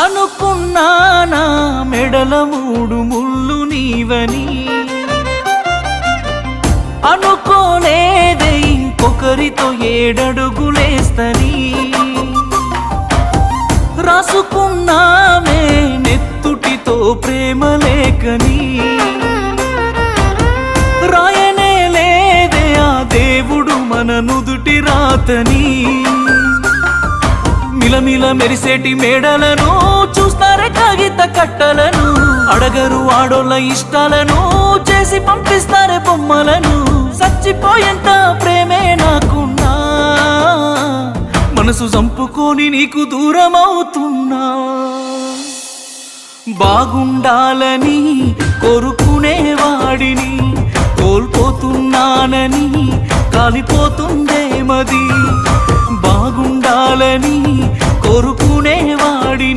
అనుకున్నానా మెడల 3 ముళ్ళు నీవని, అనుకోలేదే ఇంకొకరితో 7 అడుగులేస్తని. రాసుకున్నామే నెత్తుటితో ప్రేమ లేఖని, రాయనే లేదే ఆ దేవుడు మన నుదుటి రాతని. మిలమిల మెరిసేటి మేడలను చూస్తారే కాగిత కట్టలను, అడగరు ఆడోళ్ళ ఇష్టాలను చేసి పంపిస్తారే బొమ్మలను. చచ్చిపోయేంత ప్రేమే నాకున్నా, మనసు చంపుకొని నీకు దూరమవుతున్నా. బాగుండాలని కోరుకునేవాడిని, కోల్పోతున్నానని కాలిపోతుందే మది. బాగుండాలని కోరుకునేవాడిని